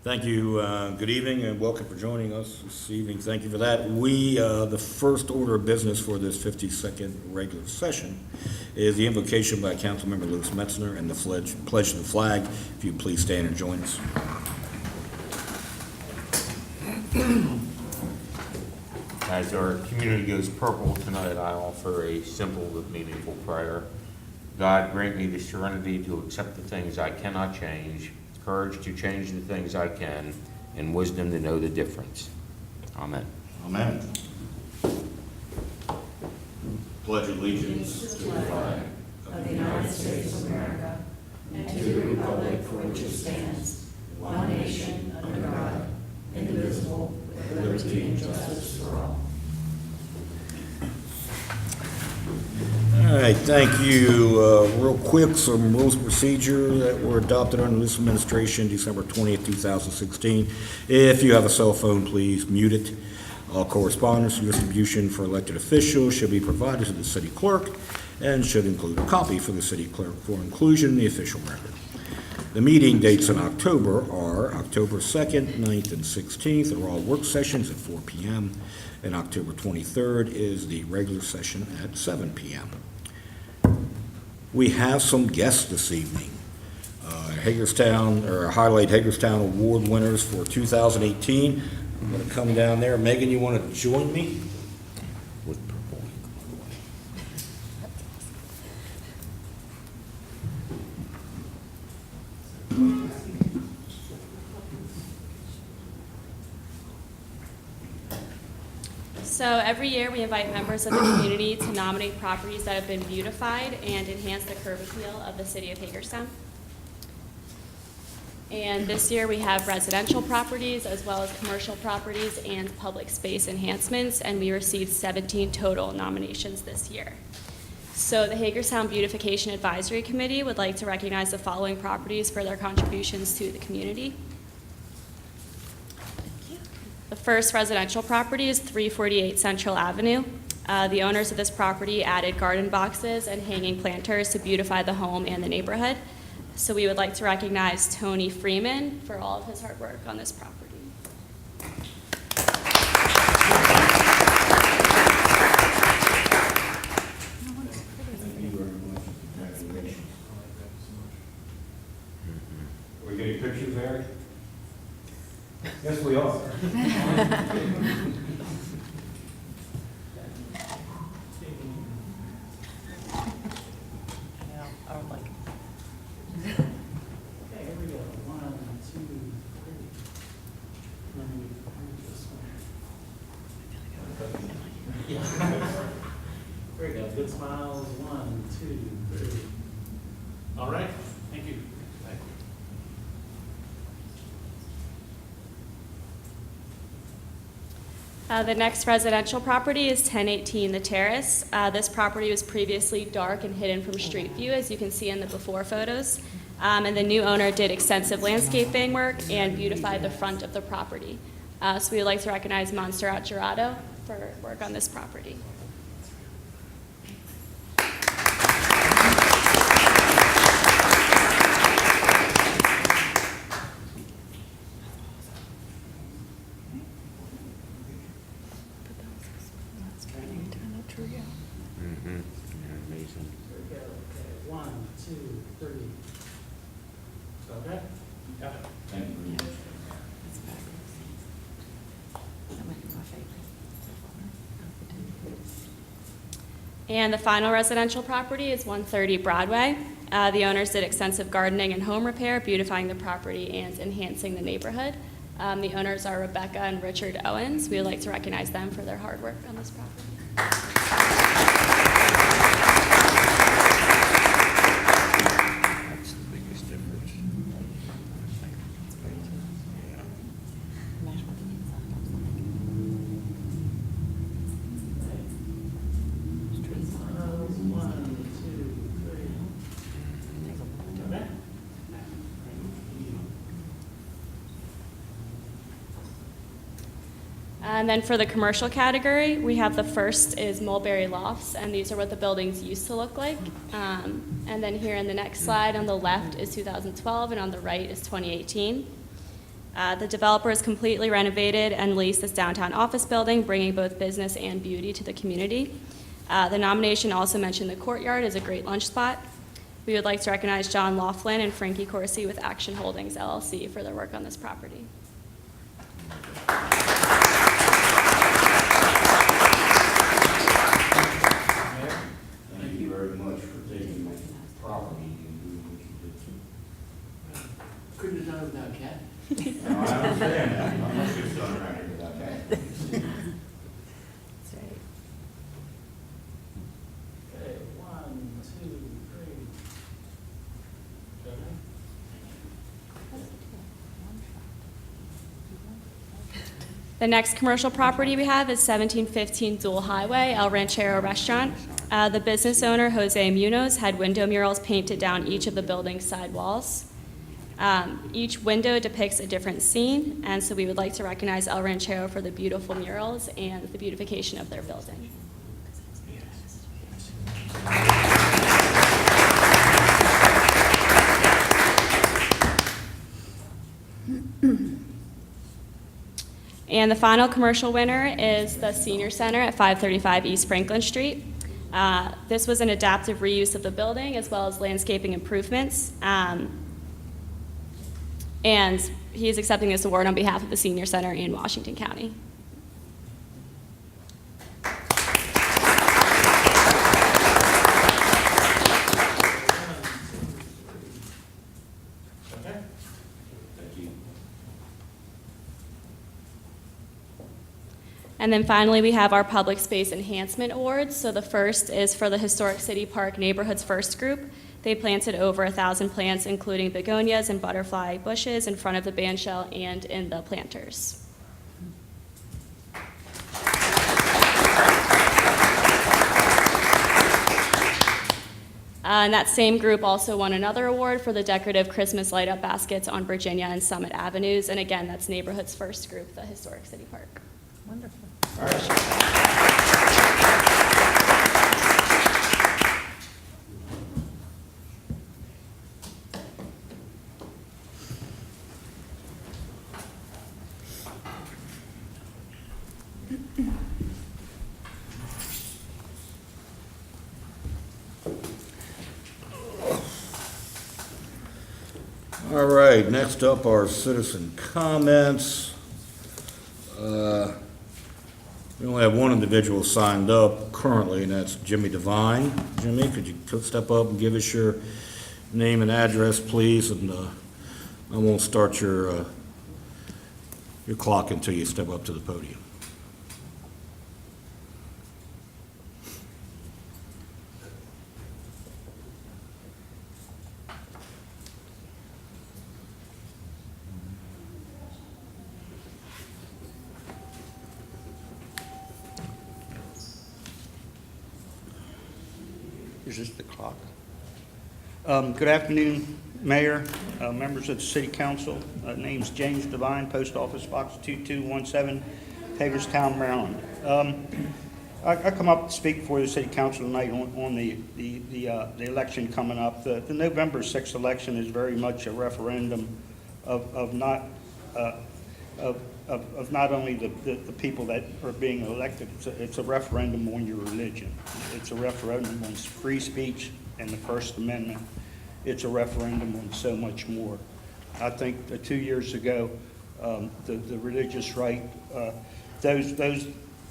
Thank you. Good evening and welcome for joining us this evening. Thank you for that. The first order of business for this 52nd regular session is the invocation by Councilmember Louis Metzner and the pledge of the flag. If you please stand and join us. As our community goes purple tonight, I offer a simple but meaningful prayer. God, grant me the serenity to accept the things I cannot change, courage to change the things I can, and wisdom to know the difference. Amen. Amen. Pledge allegiance to the flag of the United States of America and to the republic for which it stands, one nation, under God, indivisible, with liberty and justice for all. All right, thank you. Real quick, some rules of procedure that were adopted under this administration December 20th, 2016. If you have a cell phone, please mute it. All correspondence and distribution for elected officials should be provided to the city clerk and should include a copy for the city clerk for inclusion in the official record. The meeting dates in October are October 2nd, 9th, and 16th. They're all work sessions at 4 p.m. And October 23rd is the regular session at 7 p.m. We have some guests this evening. Highlight Hagerstown Award winners for 2018. I'm going to come down there. Megan, you want to join me? With purple. So every year we invite members of the community to nominate properties that have been beautified and enhance the curb appeal of the city of Hagerstown. And this year we have residential properties as well as commercial properties and public space enhancements, and we received 17 total nominations this year. So the Hagerstown Beautification Advisory Committee would like to recognize the following properties for their contributions to the community. The first residential property is 348 Central Avenue. The owners of this property added garden boxes and hanging planters to beautify the home and the neighborhood. So we would like to recognize Tony Freeman for all of his hard work on this property. Thank you very much. Congratulations. Are we getting pictures, Eric? Yes, we are. Okay, here we go. 1, 2, 3. Let me move this one. Yeah. There we go. Good smiles. 1, 2, 3. All right. Thank you. Bye. The next residential property is 1018 The Terrace. This property was previously dark and hidden from street view, as you can see in the before photos. And the new owner did extensive landscaping work and beautified the front of the property. So we would like to recognize Montserrat Gerardo for work on this property. Mm-hmm. Yeah, amazing. Here we go. Okay. 1, 2, 3. Okay. Got it. Thank you very much. And the final residential property is 130 Broadway. The owners did extensive gardening and home repair, beautifying the property and enhancing the neighborhood. The owners are Rebecca and Richard Owens. We would like to recognize them for their hard work on this property. That's the biggest difference. Yeah. Smiles. 1, 2, 3. Okay. And then for the commercial category, we have the first is Mulberry Lofts, and these are what the buildings used to look like. And then here in the next slide on the left is 2012, and on the right is 2018. The developer has completely renovated and leased this downtown office building, bringing both business and beauty to the community. The nomination also mentioned the courtyard is a great lunch spot. We would like to recognize John Laughlin and Frankie Corsi with Action Holdings LLC for their work on this property. Thank you very much for taking my property and doing what you did. Couldn't have done it without Cat. Now, I understand that, I'm not just done around here without that. Okay, 1, 2, 3. Okay. The next commercial property we have is 1715 Dual Highway, El Ranchero Restaurant. The business owner, Jose Munoz, had window murals painted down each of the building's side walls. Each window depicts a different scene, and so we would like to recognize El Ranchero for the beautiful murals and the beautification of their building. And the final commercial winner is the Senior Center at 535 East Franklin Street. This was an adaptive reuse of the building as well as landscaping improvements. And he is accepting this award on behalf of the Senior Center in Washington County. Okay. Thank you. And then finally, we have our Public Space Enhancement Awards. So the first is for the Historic City Park Neighborhoods First Group. They planted over 1,000 plants, including begonias and butterfly bushes in front of the bandshell and in the planters. And that same group also won another award for the decorative Christmas light-up baskets on Virginia and Summit Avenues. And again, that's Neighborhood's First Group, the Historic City Park. Wonderful. All right, next up are citizen comments. We only have one individual signed up currently, and that's Jimmy Devine. Jimmy, could you step up and give us your name and address, please? And I won't start your clock until you step up to the podium. Is this the clock? Good afternoon, Mayor, members of the City Council. Name's James Devine, Post Office Box 2217, Hagerstown, Maryland. I come up to speak for the City Council tonight on the election coming up. The November 6th election is very much a referendum of not only the people that are being elected, it's a referendum on your religion. It's a referendum on free speech and the First Amendment. It's a referendum on so much more. I think 2 years ago, the religious right, those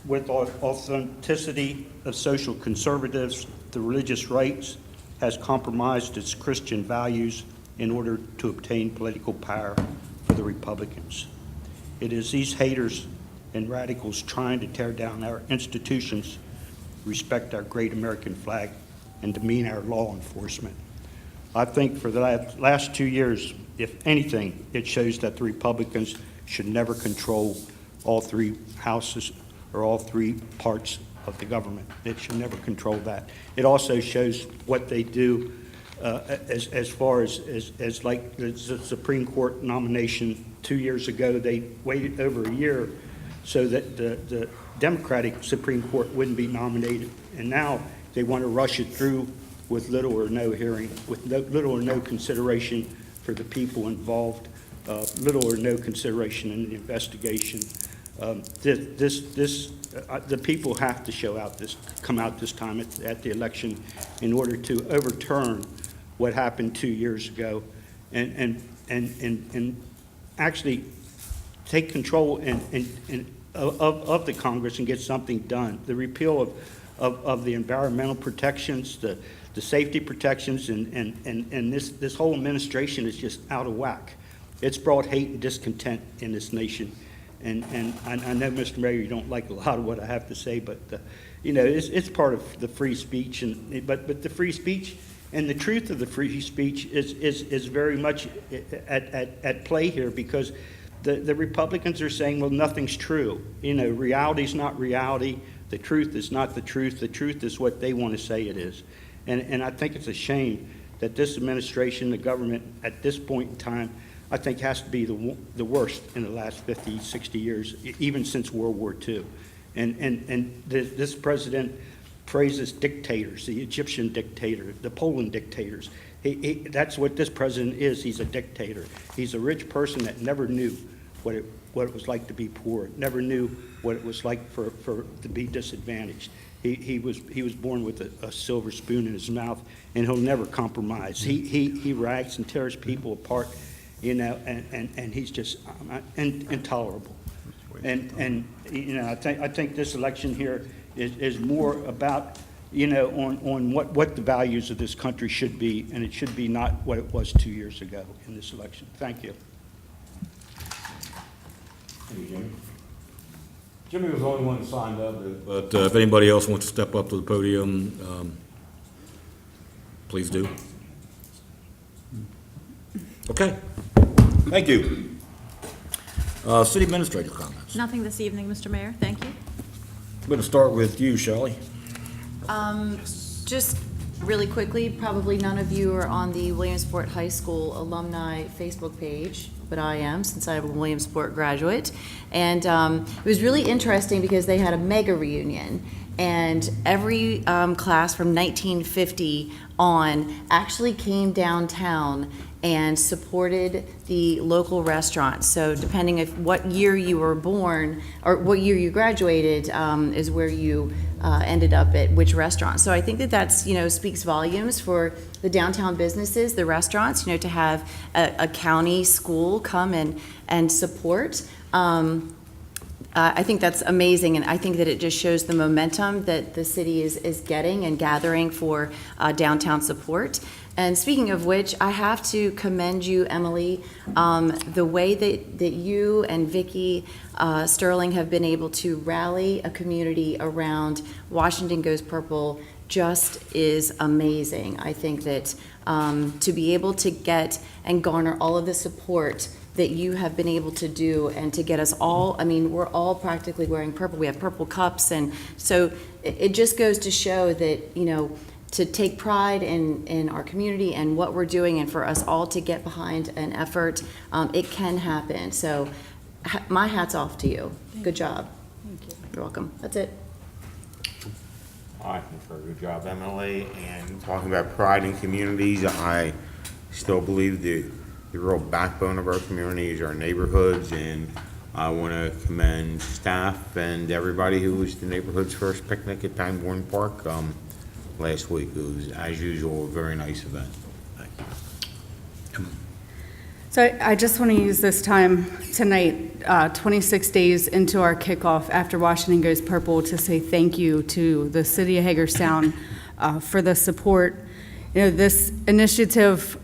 with authenticity of social conservatives, the religious right has compromised its Christian values in order to obtain political power for the Republicans. It is these haters and radicals trying to tear down our institutions, respect our great American flag, and demean our law enforcement. I think for the last 2 years, if anything, it shows that the Republicans should never control all three houses or all three parts of the government. It should never control that. It also shows what they do as far as like the Supreme Court nomination 2 years ago. They waited over a year so that the Democratic Supreme Court wouldn't be nominated, and now they want to rush it through with little or no hearing, with little or no consideration for the people involved little or no consideration in the investigation. The people have to come out this time at the election in order to overturn what happened 2 years ago and actually take control of the Congress and get something done. The repeal of the environmental protections, the safety protections, and this whole administration is just out of whack. It's brought hate and discontent in this nation. And I know, Mr. Mayor, you don't like a lot of what I have to say, but, it's part of the free speech. But the free speech and the truth of the free speech is very much at play here, because the Republicans are saying, well, nothing's true. Reality's not reality. The truth is not the truth. The truth is what they want to say it is. And I think it's a shame that this administration, the government, at this point in time, I think has to be the worst in the last 50, 60 years, even since World War II. And this president praises dictators, the Egyptian dictator, the Poland dictators. That's what this president is. He's a dictator. He's a rich person that never knew what it was like to be poor, never knew what it was like to be disadvantaged. He was born with a silver spoon in his mouth, and he'll never compromise. He rags and tears people apart, and he's just intolerable. And I think this election here is more about on what the values of this country should be, and it should be not what it was 2 years ago in this election. Thank you. Thank you, Jimmy. Jimmy was the only one that signed up, but if anybody else wants to step up to the podium, please do. Okay, thank you. City Administrator comments. Nothing this evening, Mr. Mayor. Thank you. I'm going to start with you, Shelley. Just really quickly, probably none of you are on the Williamsport High School alumni Facebook page, but I am, since I am a Williamsport graduate. And it was really interesting because they had a mega reunion, and every class from 1950 on actually came downtown and supported the local restaurants. So depending on what year you were born or what year you graduated is where you ended up at which restaurant. So I think that's, speaks volumes for the downtown businesses, the restaurants, to have a county school come and support. I think that's amazing, and I think that it just shows the momentum that the city is getting and gathering for downtown support. And speaking of which, I have to commend you, Emily, the way that you and Vicki Sterling have been able to rally a community around Washington Goes Purple just is amazing. I think that to be able to get and garner all of the support that you have been able to do, and to get us all, we're all practically wearing purple. We have purple cups, and so it just goes to show that, to take pride in our community and what we're doing, and for us all to get behind an effort, it can happen. So my hat's off to you. Good job. Thank you. You're welcome. That's it. I concur. Good job, Emily. And talking about pride in communities, I still believe the real backbone of our communities are our neighborhoods, and I want to commend staff and everybody who was the neighborhood's first picnic at Time Warren Park last week. It was, as usual, a very nice event. Thank you. So I just want to use this time tonight, 26 days into our kickoff after Washington Goes Purple, to say thank you to the city of Hagerstown for the support. This initiative,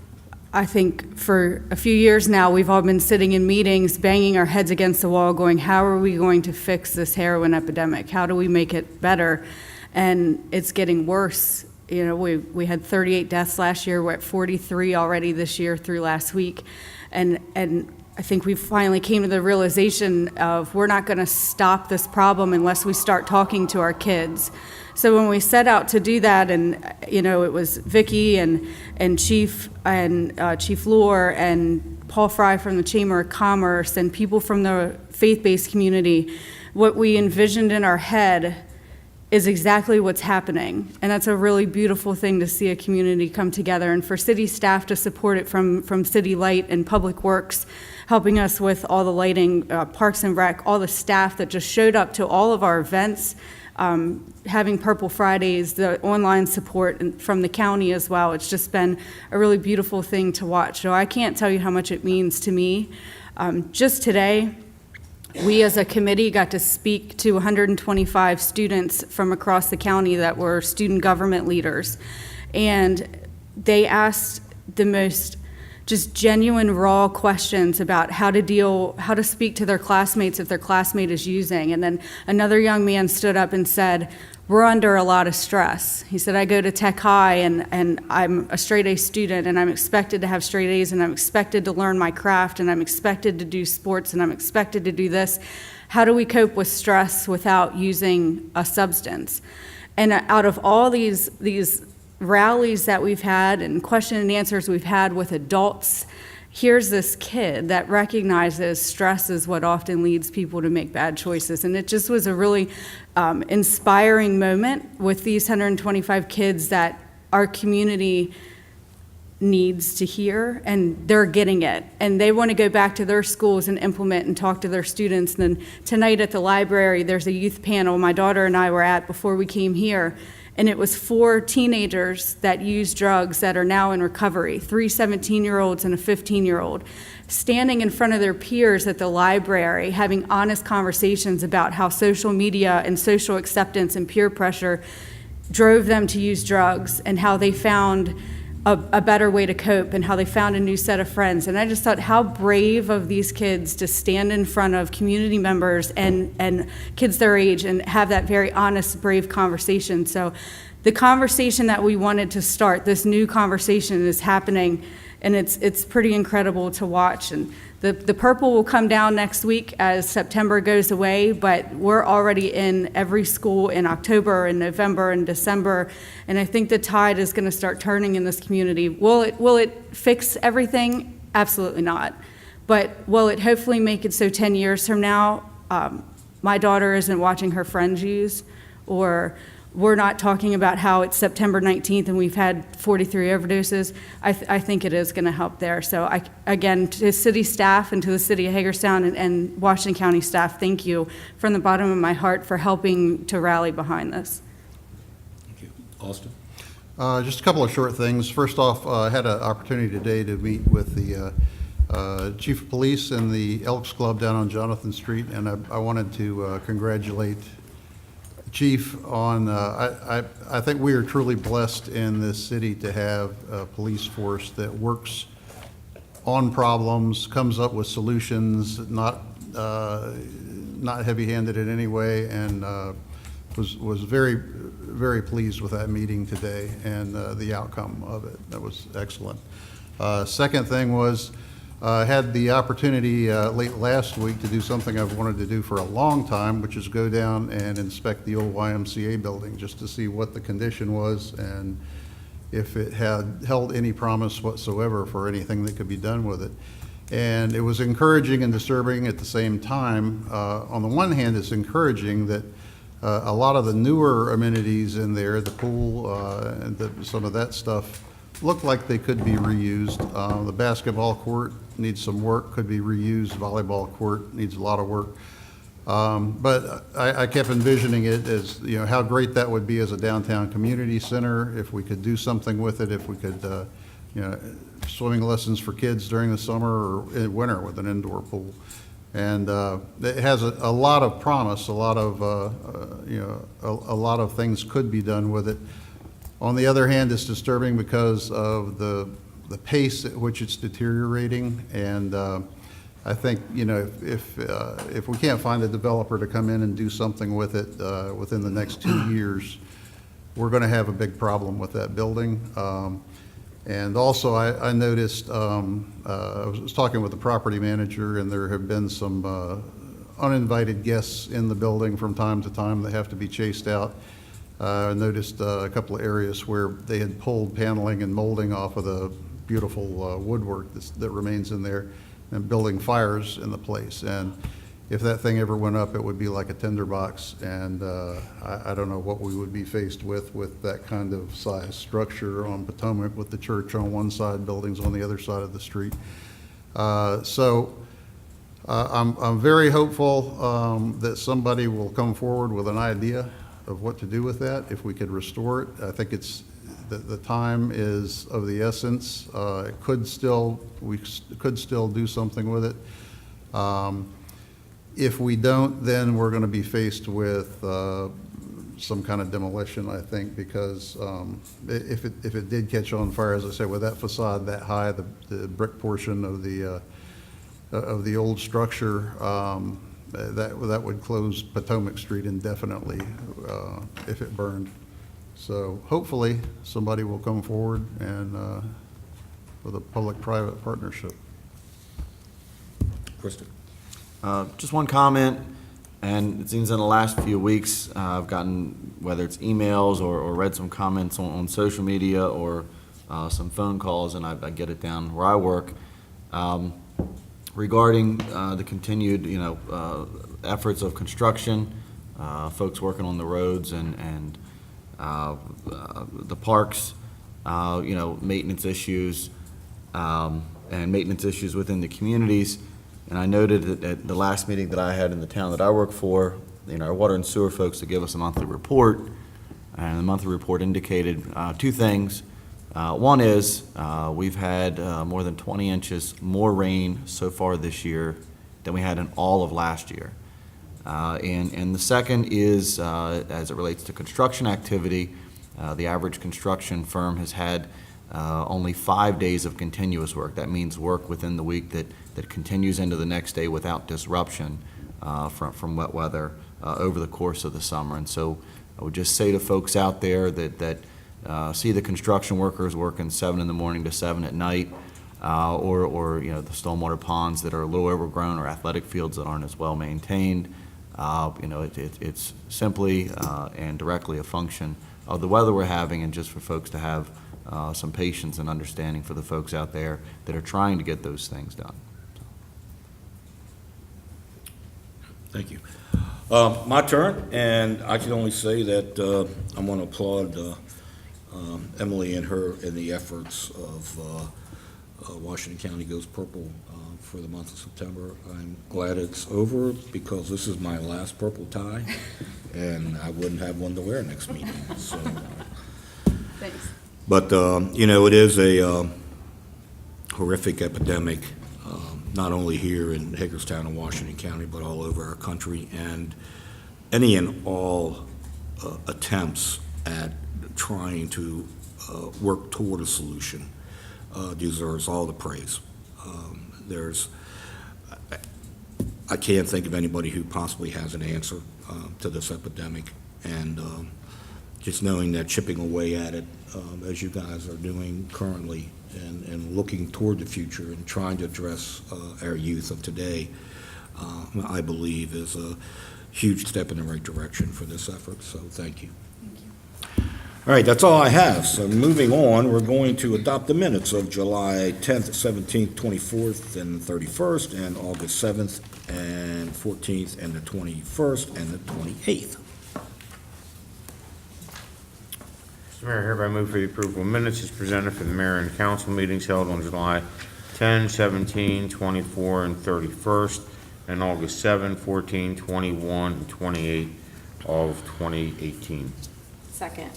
I think for a few years now, we've all been sitting in meetings, banging our heads against the wall, going, how are we going to fix this heroin epidemic? How do we make it better? And it's getting worse. We had 38 deaths last year. We're at 43 already this year through last week. And I think we finally came to the realization of we're not going to stop this problem unless we start talking to our kids. So when we set out to do that, and it was Vicki and Chief Lohr and Paul Fry from the Chamber of Commerce and people from the faith-based community, what we envisioned in our head is exactly what's happening. And that's a really beautiful thing to see a community come together, and for city staff to support it from City Light and Public Works, helping us with all the lighting, Parks and Rec, all the staff that just showed up to all of our events, having Purple Fridays, the online support from the county as well. It's just been a really beautiful thing to watch. So I can't tell you how much it means to me. Just today, we as a committee got to speak to 125 students from across the county that were student government leaders. And they asked the most just genuine, raw questions about how to speak to their classmates if their classmate is using. And then another young man stood up and said, "We're under a lot of stress." He said, "I go to Tech High and I'm a straight A student, and I'm expected to have straight A's, and I'm expected to learn my craft, and I'm expected to do sports, and I'm expected to do this. How do we cope with stress without using a substance?" And out of all these rallies that we've had and question and answers we've had with adults, here's this kid that recognizes stress is what often leads people to make bad choices. And it just was a really inspiring moment with these 125 kids that our community needs to hear, and they're getting it. And they want to go back to their schools and implement and talk to their students. And then tonight at the library, there's a youth panel my daughter and I were at before we came here. And it was 4 teenagers that use drugs that are now in recovery, 3 17-year-olds and a 15-year-old, standing in front of their peers at the library, having honest conversations about how social media and social acceptance and peer pressure drove them to use drugs, and how they found a better way to cope, and how they found a new set of friends. And I just thought how brave of these kids to stand in front of community members and kids their age and have that very honest, brave conversation. So the conversation that we wanted to start, this new conversation, is happening, and it's pretty incredible to watch. And the purple will come down next week as September goes away, but we're already in every school in October and November and December, and I think the tide is going to start turning in this community. Will it fix everything? Absolutely not. But will it hopefully make it so 10 years from now, my daughter isn't watching her friends use, or we're not talking about how it's September 19th and we've had 43 overdoses? I think it is going to help there. So again, to city staff and to the city of Hagerstown and Washington County staff, thank you from the bottom of my heart for helping to rally behind this. Thank you. Austin? Just a couple of short things. First off, I had an opportunity today to meet with the Chief of Police and the Elks Club down on Jonathan Street, and I wanted to congratulate Chief on, I think we are truly blessed in this city to have a police force that works on problems, comes up with solutions, not heavy-handed in any way, and was very, very pleased with that meeting today and the outcome of it. That was excellent. Second thing was, I had the opportunity late last week to do something I've wanted to do for a long time, which is go down and inspect the old YMCA building just to see what the condition was and if it had held any promise whatsoever for anything that could be done with it. And it was encouraging and disturbing at the same time. On the one hand, it's encouraging that a lot of the newer amenities in there, the pool and some of that stuff, look like they could be reused. The basketball court needs some work, could be reused. Volleyball court needs a lot of work. But I kept envisioning it as, how great that would be as a downtown community center if we could do something with it, if we could, swimming lessons for kids during the summer or in winter with an indoor pool. And it has a lot of promise, a lot of, a lot of things could be done with it. On the other hand, it's disturbing because of the pace at which it's deteriorating, and I think if we can't find a developer to come in and do something with it within the next 2 years, we're going to have a big problem with that building. And also, I noticed I was talking with the property manager, and there have been some uninvited guests in the building from time to time that have to be chased out. I noticed a couple of areas where they had pulled paneling and molding off of the beautiful woodwork that remains in there and building fires in the place. And if that thing ever went up, it would be like a tinderbox, and I don't know what we would be faced with that kind of size structure on Potomac, with the church on one side, buildings on the other side of the street. I'm very hopeful that somebody will come forward with an idea of what to do with that, if we could restore it. I think the time is of the essence. We could still do something with it. If we don't, then we're going to be faced with some kind of demolition, I think, because if it did catch on fire, as I said, with that facade that high, the brick portion of the old structure, that would close Potomac Street indefinitely if it burned. So hopefully, somebody will come forward and with a public-private partnership. Kristen? Just one comment, and it seems in the last few weeks, I've gotten, whether it's emails or read some comments on social media or some phone calls, and I get it down where I work, regarding the continued, efforts of construction, folks working on the roads and the parks, maintenance issues, and maintenance issues within the communities. And I noted that at the last meeting that I had in the town that I work for, our water and sewer folks to give us a monthly report, and the monthly report indicated two things. One is we've had more than 20 inches more rain so far this year than we had in all of last year. And the second is, as it relates to construction activity, the average construction firm has had only 5 days of continuous work. That means work within the week that continues into the next day without disruption from wet weather over the course of the summer. And so I would just say to folks out there that see the construction workers working 7 in the morning to 7 at night, or the stormwater ponds that are a little overgrown, or athletic fields that aren't as well maintained. It's simply and directly a function of the weather we're having, and just for folks to have some patience and understanding for the folks out there that are trying to get those things done. Thank you. My turn, and I can only say that I want to applaud Emily and the efforts of Washington County Goes Purple for the month of September. I'm glad it's over, because this is my last purple tie, and I wouldn't have one to wear next meeting. So, Thanks. but it is a horrific epidemic, not only here in Hagerstown and Washington County, but all over our country, and any and all attempts at trying to work toward a solution deserves all the praise. I can't think of anybody who possibly has an answer to this epidemic, and just knowing that chipping away at it, as you guys are doing currently, and looking toward the future and trying to address our youth of today, I believe is a huge step in the right direction for this effort, so thank you. All right, that's all I have. So moving on, we're going to adopt the minutes of July 10th, 17th, 24th, and 31st, and August 7th, and 14th, and the 21st, and the 28th. Mr. Mayor, hereby move for the approval of minutes as presented for the mayor and council meetings held on July 10, 17, 24, and 31st, and August 7, 14, 21, and 28 of 2018. Second.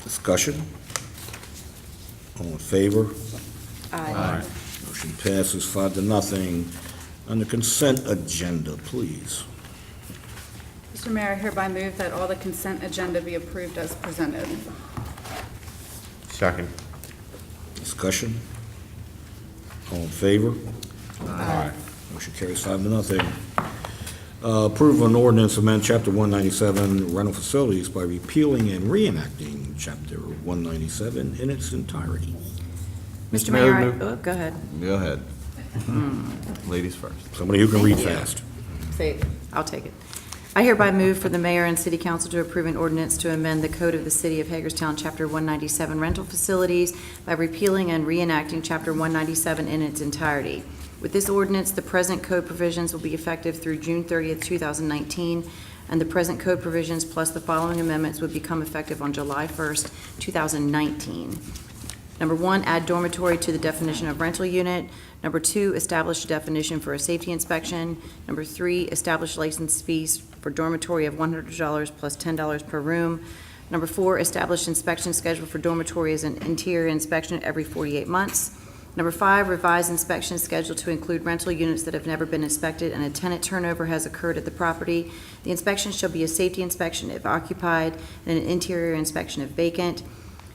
Discussion? All in favor? Aye. Motion passes 5-0. On the consent agenda, please. Mr. Mayor, I hereby move that all the consent agenda be approved as presented. Second. Discussion? All in favor? Aye. Motion carries 5-0. Approval of an ordinance amend Chapter 197 rental facilities by repealing and reenacting Chapter 197 in its entirety. Mr. Mayor, Mayor, move- oh, go ahead. Go ahead. Ladies first. Somebody who can read fast. Say, I'll take it. I hereby move for the mayor and city council to approve an ordinance to amend the code of the city of Hagerstown, Chapter 197 rental facilities by repealing and reenacting Chapter 197 in its entirety. With this ordinance, the present code provisions will be effective through June 30th, 2019, and the present code provisions plus the following amendments would become effective on July 1st, 2019. Number 1, add dormitory to the definition of rental unit. Number 2, establish a definition for a safety inspection. Number 3, establish license fees for dormitory of $100 plus $10 per room. Number 4, establish inspection schedule for dormitory as an interior inspection every 48 months. Number 5, revise inspection schedule to include rental units that have never been inspected and a tenant turnover has occurred at the property. The inspection shall be a safety inspection if occupied and an interior inspection if vacant.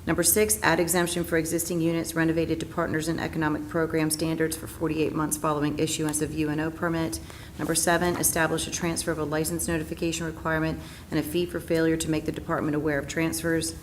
Number 6, add exemption for existing units renovated to Partners in Economic Program standards for 48 months following issuance of UNO permit. Number 7, establish a transfer of a license notification requirement and a fee for failure to make the department aware of transfers.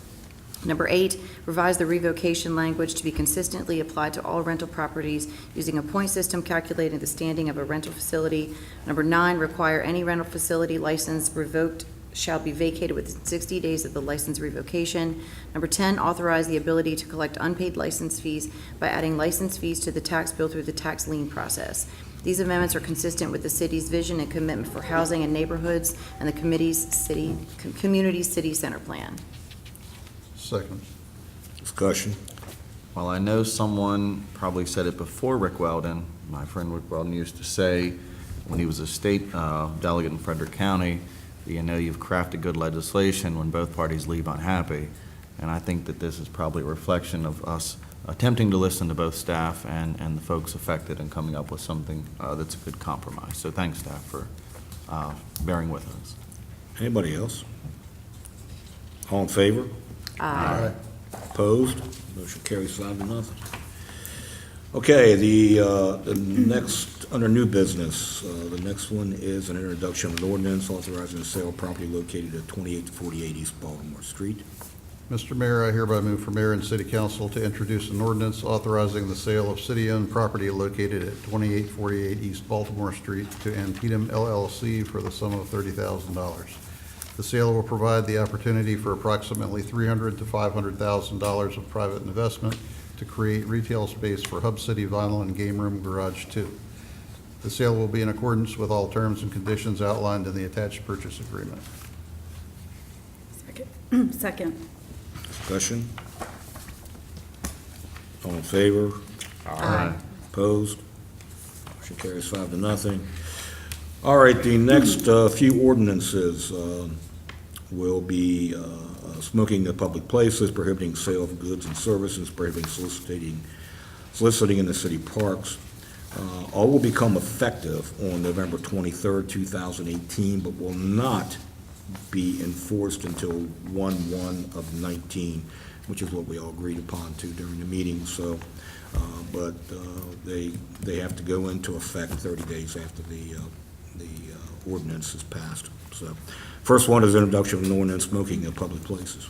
Number 8, revise the revocation language to be consistently applied to all rental properties using a point system calculating the standing of a rental facility. Number 9, require any rental facility license revoked shall be vacated within 60 days of the license revocation. Number 10, authorize the ability to collect unpaid license fees by adding license fees to the tax bill through the tax lien process. These amendments are consistent with the city's vision and commitment for housing and neighborhoods and the community city center plan. Second. Discussion. Well, I know someone probably said it before Rick Weldon. My friend Rick Weldon used to say, when he was a state delegate in Frederick County, you know you've crafted good legislation when both parties leave unhappy. And I think that this is probably a reflection of us attempting to listen to both staff and the folks affected and coming up with something that's a good compromise. So thanks, staff, for bearing with us. Anybody else? All in favor? Aye. Opposed? Motion carries 5-0. Okay, the next, under new business, the next one is an introduction of an ordinance authorizing the sale of property located at 2848 East Baltimore Street. Mr. Mayor, I hereby move for mayor and city council to introduce an ordinance authorizing the sale of city-owned property located at 2848 East Baltimore Street to Antietam LLC for the sum of $30,000. The sale will provide the opportunity for approximately $300,000 to $500,000 of private investment to create retail space for Hub City Vinyl and Game Room Garage 2. The sale will be in accordance with all terms and conditions outlined in the attached purchase agreement. Second. Discussion? All in favor? Aye. Opposed? Motion carries 5-0. All right, the next few ordinances will be smoking at public places, prohibiting sale of goods and services, prohibiting soliciting in the city parks. All will become effective on November 23rd, 2018, but will not be enforced until 1/1/19, which is what we all agreed upon to during the meeting. So, but they have to go into effect 30 days after the ordinance is passed. So, first one is introduction of an ordinance smoking at public places.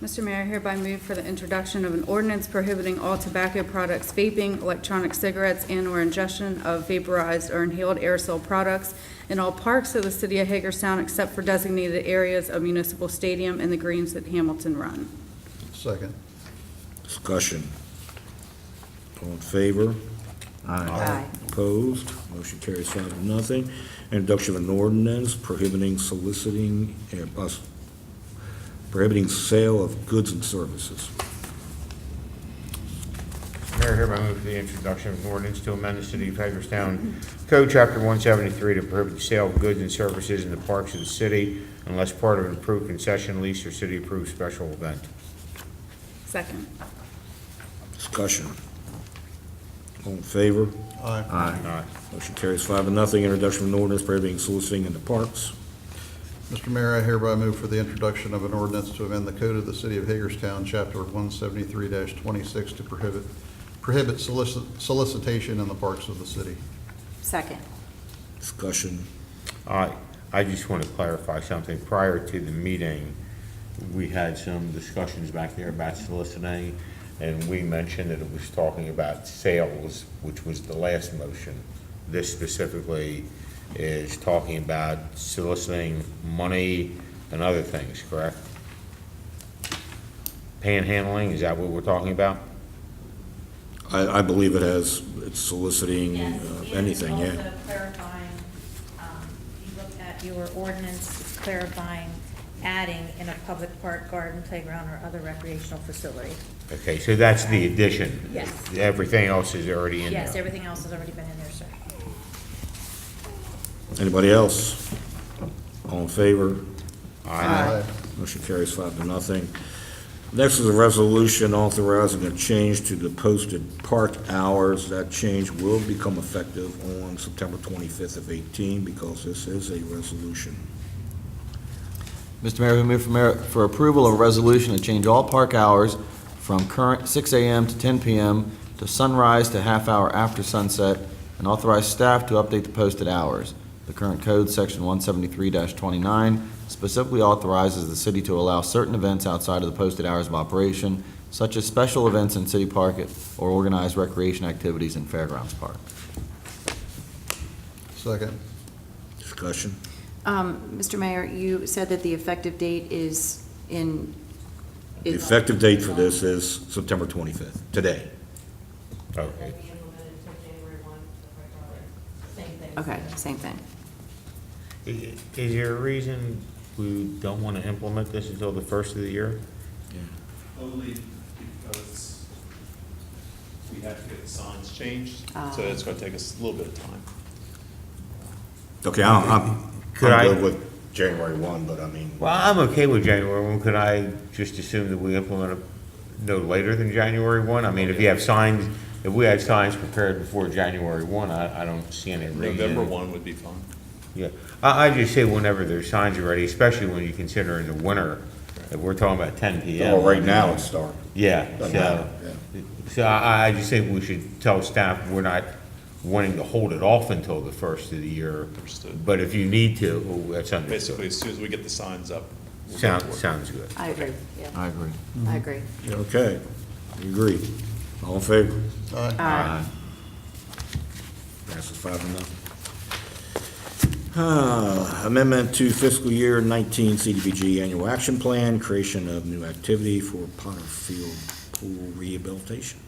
Mr. Mayor, I hereby move for the introduction of an ordinance prohibiting all tobacco products, vaping, electronic cigarettes, and/or ingestion of vaporized or inhaled aerosol products in all parks of the city of Hagerstown except for designated areas of Municipal Stadium and the greens at Hamilton Run. Second. Discussion. All in favor? Aye. Opposed? Motion carries 5-0. Introduction of an ordinance prohibiting prohibiting sale of goods and services. Mayor, hereby move for the introduction of an ordinance to amend the City of Hagerstown Code, Chapter 173, to prohibit the sale of goods and services in the parks of the city unless part of an approved concession lease or city-approved special event. Second. Discussion. All in favor? Aye. Aye. Motion carries 5-0. Introduction of an ordinance prohibiting soliciting in the parks. Mr. Mayor, I hereby move for the introduction of an ordinance to amend the code of the city of Hagerstown, Chapter 173-26, to prohibit solicitation in the parks of the city. Second. Discussion. I just want to clarify something. Prior to the meeting, we had some discussions back there about soliciting, and we mentioned that it was talking about sales, which was the last motion. This specifically is talking about soliciting money and other things, correct? Panhandling, is that what we're talking about? I believe it's soliciting anything, Yes, yeah. and also clarifying, you look at your ordinance, it's clarifying adding in a public park, garden, playground, or other recreational facility. Okay, so that's the addition. Yes. Everything else is already in there. Yes, everything else has already been in there, sir. Anybody else? All in favor? Aye. Motion carries 5-0. Next is a resolution authorizing a change to the posted park hours. That change will become effective on September 25th of 18 because this is a resolution. Mr. Mayor, we move for approval of a resolution to change all park hours from current 6 a.m. to 10 p.m. to sunrise to half hour after sunset, and authorize staff to update the posted hours. The current code, section 173-29, specifically authorizes the city to allow certain events outside of the posted hours of operation, such as special events in City Park or organized recreation activities in Fairgrounds Park. Second. Discussion? Mr. Mayor, you said that the effective date is in. The effective date for this is September 25th, today. Okay. Same thing. Okay, same thing. Is there a reason we don't want to implement this until the first of the year? Only because we have to get the signs changed, Ah. so it's gonna take us a little bit of time. Okay, I'm Could I- good with January 1, but I mean, Well, I'm okay with January 1. Could I just assume that we implement it no later than January 1? I mean, if you have signs, if we had signs prepared before January 1, I don't see any reason. November 1 would be fine. Yeah, I just say whenever there's signs are ready, especially when you consider in the winter, if we're talking about 10 p.m. well, right now it's dark. Yeah, Doesn't matter, so I just think we should tell staff we're not wanting to hold it off until the first of the year. Understood. But if you need to, that's Basically, understood. as soon as we get the signs up. we'll go for it. Sounds good. I agree, yeah, I agree. I agree. Okay, you agree? All in favor? Aye. Passes 5-0. Amendment to fiscal year 19 CDBG annual action plan, creation of new activity for Potter Field pool rehabilitation.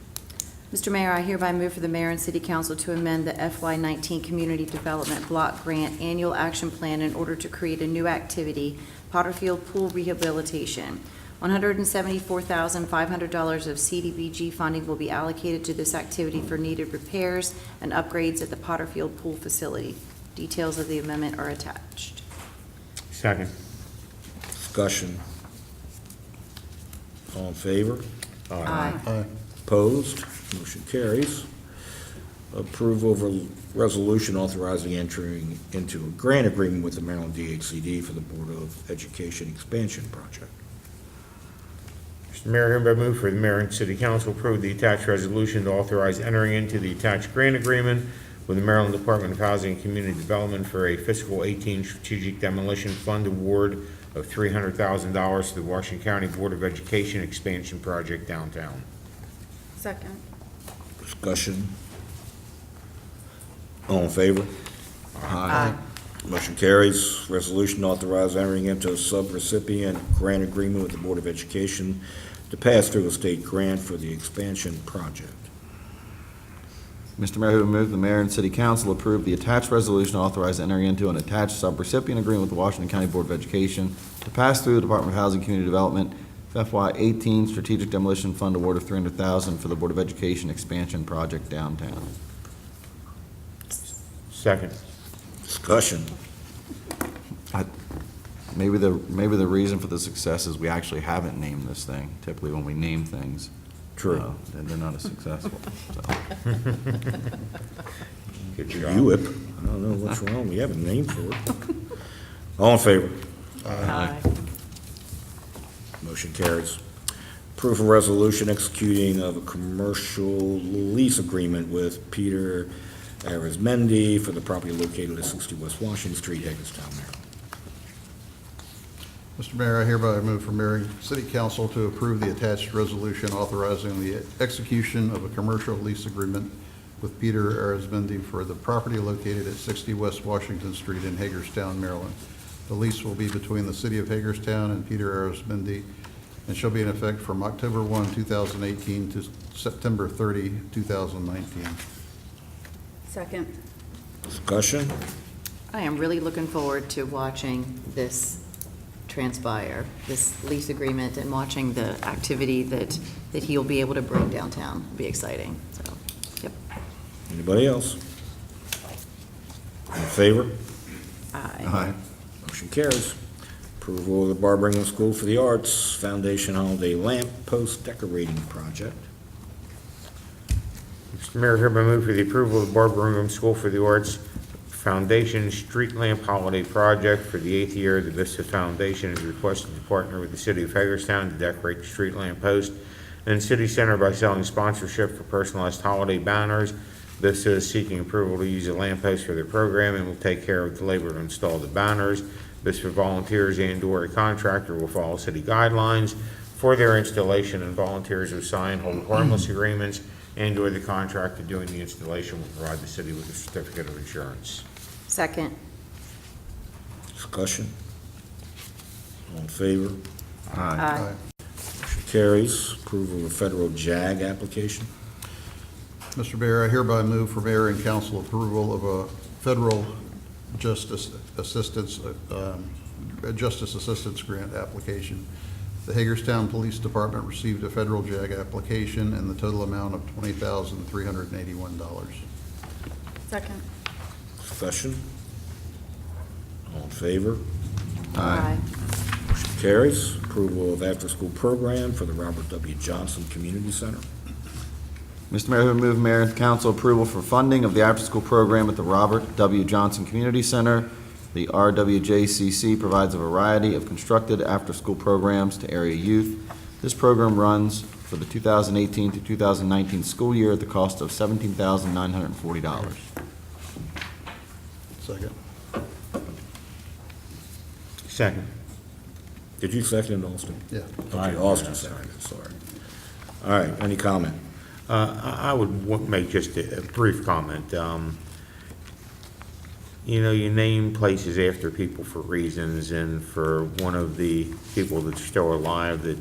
Mr. Mayor, I hereby move for the mayor and city council to amend the FY19 Community Development Block Grant Annual Action Plan in order to create a new activity, Potterfield Pool Rehabilitation. $174,500 of CDBG funding will be allocated to this activity for needed repairs and upgrades at the Potterfield Pool facility. Details of the amendment are attached. Second. Discussion. All in favor? Aye. Aye. Opposed? Motion carries. Approval of a resolution authorizing entering into a grant agreement with the Maryland DHCD for the Board of Education Expansion Project. Mr. Mayor, hereby move for the mayor and city council approve the attached resolution to authorize entering into the attached grant agreement with the Maryland Department of Housing and Community Development for a fiscal 18 strategic demolition fund award of $300,000 to the Washington County Board of Education Expansion Project downtown. Second. Discussion. All in favor? Aye. Motion carries. Resolution authorized entering into a sub-recipient grant agreement with the Board of Education to pass through a state grant for the expansion project. Mr. Mayor, who move the mayor and city council approve the attached resolution authorized entering into an attached sub-recipient agreement with the Washington County Board of Education to pass through the Department of Housing and Community Development FY18 Strategic Demolition Fund award of $300,000 for the Board of Education expansion project downtown. Second. Discussion. Maybe the reason for the success is we actually haven't named this thing. Typically, when we name things, True. then they're not as successful. So. Good job. UIP. I don't know what's wrong. We have a name for it. All in favor? Aye. Motion carries. Proof of resolution executing of a commercial lease agreement with Peter Arizmendi for the property located at 60 West Washington Street, Hagerstown, Maryland. Mr. Mayor, I hereby move for mayor and city council to approve the attached resolution authorizing the execution of a commercial lease agreement with Peter Arizmendi for the property located at 60 West Washington Street in Hagerstown, Maryland. The lease will be between the City of Hagerstown and Peter Arizmendi and shall be in effect from October 1, 2018 to September 30, 2019. Second. Discussion? I am really looking forward to watching this transpire, this lease agreement, and watching the activity that he'll be able to bring downtown. It'll be exciting, so, yep. Anybody else? In favor? Aye. Motion carries. Approval of the Barbara England School for the Arts Foundation Holiday Lamp Post Decorating Project. Mr. Mayor, hereby move for the approval of the Barbara Ingram School for the Arts Foundation Street Lamp Holiday Project. For the 8th year, the Vista Foundation is requested to partner with the City of Hagerstown to decorate the street lamp post and City Center by selling sponsorship for personalized holiday banners. Vista is seeking approval to use a lamp post for their program and will take care of the labor to install the banners. Vista volunteers and/or a contractor will follow city guidelines for their installation, and volunteers who sign hold harmless agreements and/or the contractor doing the installation will provide the city with a certificate of insurance. Second. Discussion? All in favor? Aye. Motion carries. Approval of federal JAG application. Mr. Mayor, I hereby move for mayor and council approval of a federal justice assistance grant application. The Hagerstown Police Department received a federal JAG application in the total amount of $20,381. Second. Discussion? All in favor? Aye. Motion carries. Approval of after-school program for the Robert W. Johnson Community Center. Mr. Mayor, I move mayor and council approval for funding of the after-school program at the Robert W. Johnson Community Center. The RWJCC provides a variety of constructed after-school programs to area youth. This program runs for the 2018 to 2019 school year at the cost of $17,940. Second. Second. Did you second it, Austin? Yeah. Okay, Austin seconded, sorry. All right, any comment? I would make just a brief comment. You know, you name places after people for reasons, and for one of the people that's still alive that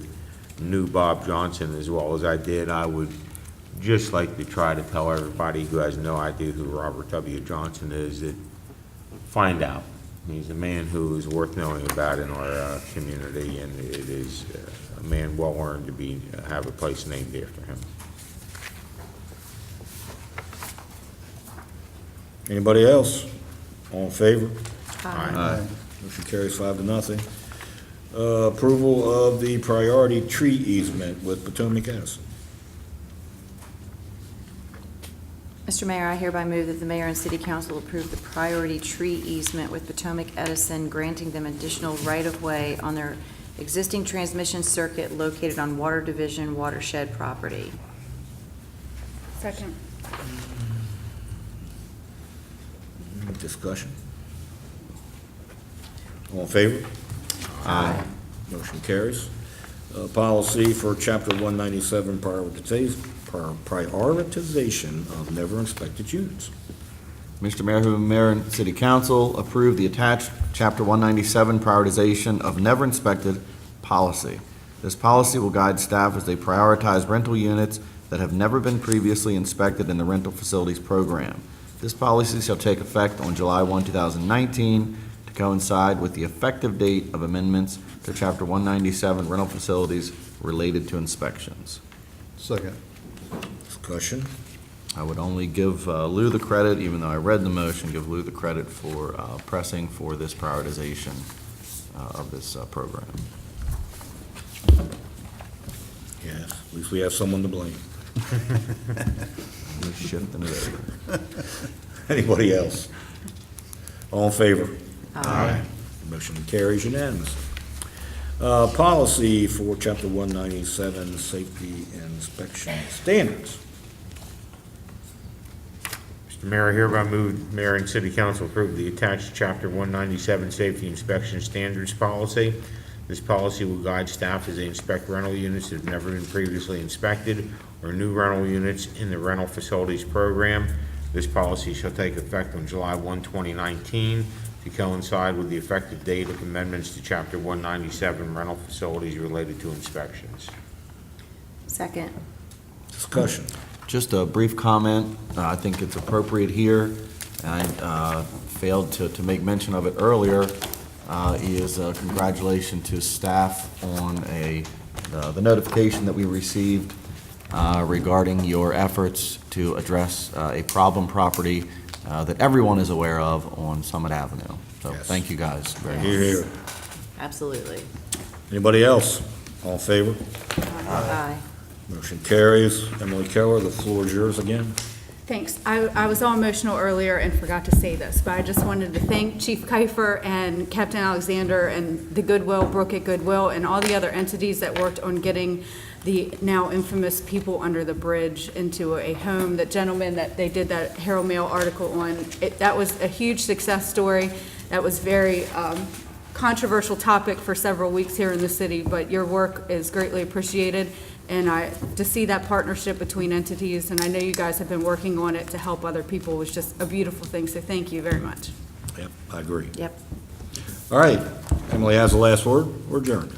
knew Bob Johnson as well as I did, I would just like to try to tell everybody who has no idea who Robert W. Johnson is that find out. He's a man who is worth knowing about in our community, and it is a man well earned to have a place named after him. Anybody else? All in favor? Aye. Motion carries 5-0. Approval of the priority tree easement with Potomac Edison. Mr. Mayor, I hereby move that the mayor and city council approve the priority tree easement with Potomac Edison, granting them additional right-of-way on their existing transmission circuit located on Water Division watershed property. Second. Discussion? All in favor? Aye. Motion carries. Policy for Chapter 197, prioritization of never inspected units. Mr. Mayor, who mayor and city council approve the attached Chapter 197 prioritization of never inspected policy. This policy will guide staff as they prioritize rental units that have never been previously inspected in the rental facilities program. This policy shall take effect on July 1, 2019 to coincide with the effective date of amendments to Chapter 197 rental facilities related to inspections. Second. Discussion? I would only give Lou the credit, even though I read the motion, give Lou the credit for pressing for this prioritization of this program. Yes, at least we have someone to blame. We're shifting it over. Anybody else? All in favor? Aye. Motion carries unanimously. Policy for Chapter 197, safety inspection standards. Mr. Mayor, I hereby move mayor and city council approve the attached Chapter 197 Safety Inspection Standards Policy. This policy will guide staff as they inspect rental units that have never been previously inspected or new rental units in the rental facilities program. This policy shall take effect on July 1, 2019, to coincide with the effective date of amendments to Chapter 197 rental facilities related to inspections. Second. Discussion. Just a brief comment. I think it's appropriate here. I failed to make mention of it earlier, is congratulations to staff on the notification that we received regarding your efforts to address a problem property that everyone is aware of on Summit Avenue. So Yes. thank you guys very much. Here, here. Absolutely. Anybody else? All in favor? Aye. Motion carries. Emily Keller, the floor is yours again. Thanks. I was all emotional earlier and forgot to say this, but I just wanted to thank Chief Kiefer and Captain Alexander and the Goodwill, Brook at Goodwill, and all the other entities that worked on getting the now infamous people under the bridge into a home. That gentleman that they did that Herald Mail article on, that was a huge success story. That was very controversial topic for several weeks here in the city, but your work is greatly appreciated. And to see that partnership between entities, and I know you guys have been working on it to help other people, was just a beautiful thing, so thank you very much. Yep, I agree. Yep. All right, Emily has the last word. We're adjourned.